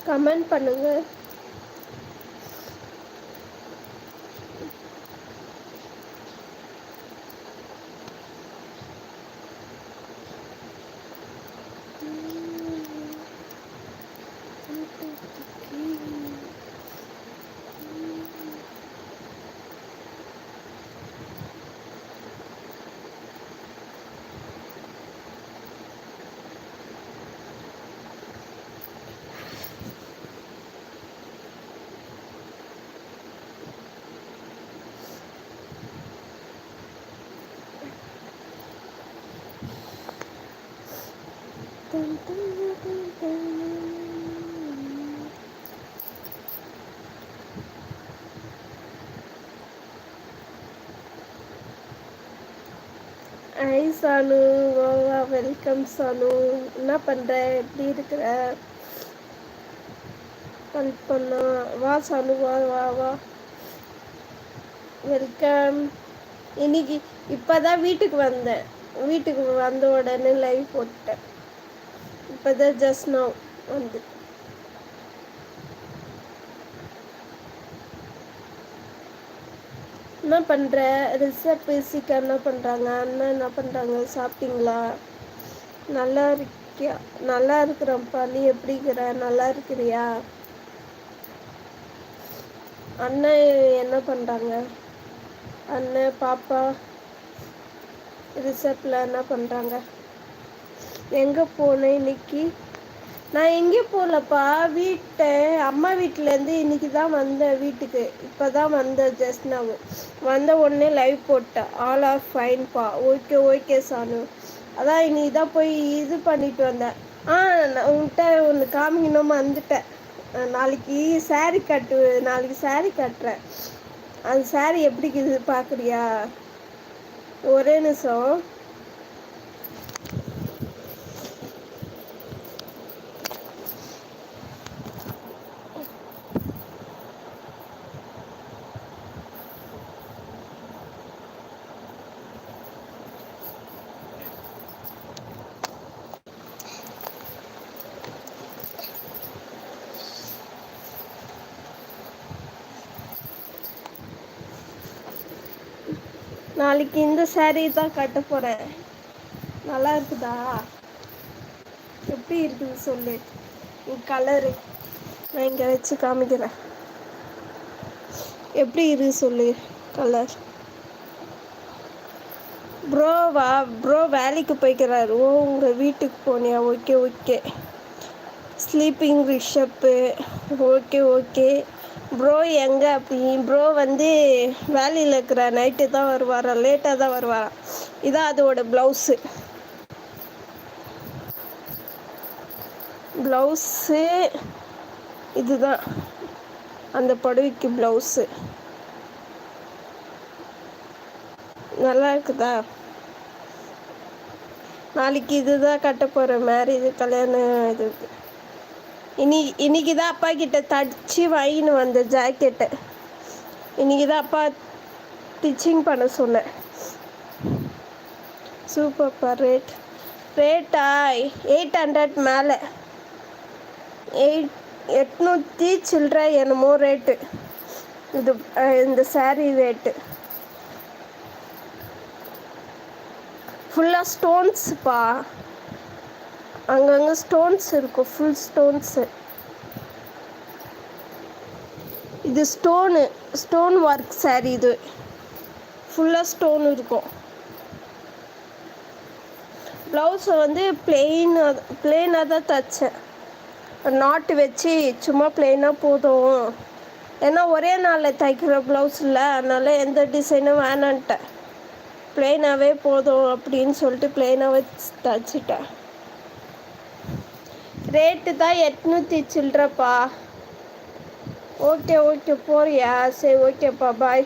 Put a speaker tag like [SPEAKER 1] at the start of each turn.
[SPEAKER 1] Comment பண்ணுங்கள். ஐ சானு, வாவா, welcome Chanu. என்ன பண்ணுற, எப்படி இருக்கிற? கல்பனா, வா சானு, வா வா வா, வெல்கம். இன்னைக்கு இப்போதான் வீட்டுக்கு வந்தேன். வீட்டுக்கு வந்த உடனே லைவ் போட்டேன். இப்போதான் ஜஸ்ட் நவ் வந்து. என்ன பண்ணுற? ரிசர்வ் பேசிக்கா என்ன பண்ணுறாங்க? அண்ணன் என்ன பண்ணுறாங்க? சாப்பிட்டீங்களா? நல்லா இருக்கியா? நல்லா இருக்கிறப்பா. நீ எப்படி இருக்கிற? நல்லா இருக்கிறியா? அண்ணன் என்ன பண்ணுறாங்க? அண்ணன் பாப்பா ரிசர்வில் என்ன பண்ணுறாங்க? எங்கே போனேன் இன்னைக்கு? நான் எங்கேயும் போகலப்பா. அம்மா வீட்டிலேருந்து இன்றைக்கி தான் வந்தேன் வீட்டுக்கு. இப்போ தான் வந்தேன் ஜஸ்ட் நான். வந்த உடனே லைவ் போட்டேன். ஆல் ஆர் ஃபைன்ப்பா. Okay okay Sanu. அதான் இன்னைக்கு தான் போய் இது பண்ணிட்டு வந்தேன். நான் உன்கிட்ட ஒன்று காமிக்கணும் வந்துட்டேன். நாளைக்கு சாரீ கட்டுறேன். அந்த சாரீ எப்படி இருக்குது பார்க்குறியா? ஒரே நிமிஷம். நாளைக்கு இந்த சாரீ தான் கட்ட போகிறேன். நல்லா இருக்குதா? எப்படி இருக்குது சொல்லு. கலரு நான் இங்கே வச்சு காமிக்கிறேன். எப்படி இருக்குது சொல்லு கலர். ப்ரோ வேலைக்கு போய்க்கிறாரு. ஓ, உங்கள் வீட்டுக்கு போனியா? Okay okay. Sleeping Rishabh. Okay okay. Bro எங்கே? அப்படி ப்ரோ வந்து வேலையில் இருக்கிற. நைட்டு தான் வருவாரா, லேட்டாக தான் வருவாரா. இதான் அதோட ப்ளவுஸு இதுதான் அந்த புடவைக்கு ப்ளவுஸு. நல்லா இருக்குதா? நாளைக்கு இதுதான் கட்ட போகிறேன். மேரேஜ் கல்யாணம் இது. இன்னைக்கு தான் அப்பா கிட்ட தச்சு வாங்கின்னு வந்த ஜாக்கெட்டு. இன்னைக்கு தான் அப்பா ஸ்டிச்சிங் பண்ண சொன்னேன். சூப்பர்ப்பா. ரேட்டா 800 மேலே. 800 சில்லற என்னமோ ரேட்டு. இந்த சாரீ ரேட்டு. ஃபுல்லாக ஸ்டோன்ஸுப்பா. அங்கங்கே ஸ்டோன்ஸ் இருக்கும். Full stones. இது ஸ்டோன் ஒர்க் சாரீ. இது ஃபுல்லாக ஸ்டோன் இருக்கும். ப்ளவுஸை வந்து பிளெயினாக தான் தைச்சேன். நாட்டு வச்சு சும்மா பிளெயினாக போதும். ஏன்னா ஒரே நாளில் தைக்கிற ப்ளவுஸ் இல்லை. அதனால் எந்த டிசைனும் வேணான்ட்டேன். பிளெயினாகவே போதும் அப்படின்னு சொல்லிட்டு பிளெயினாகவே தைச்சிட்டேன். ரேட்டு தான் 800 சில்லறப்பா. Okay okay. போறியா? சரி ஓகேப்பா. பாய்.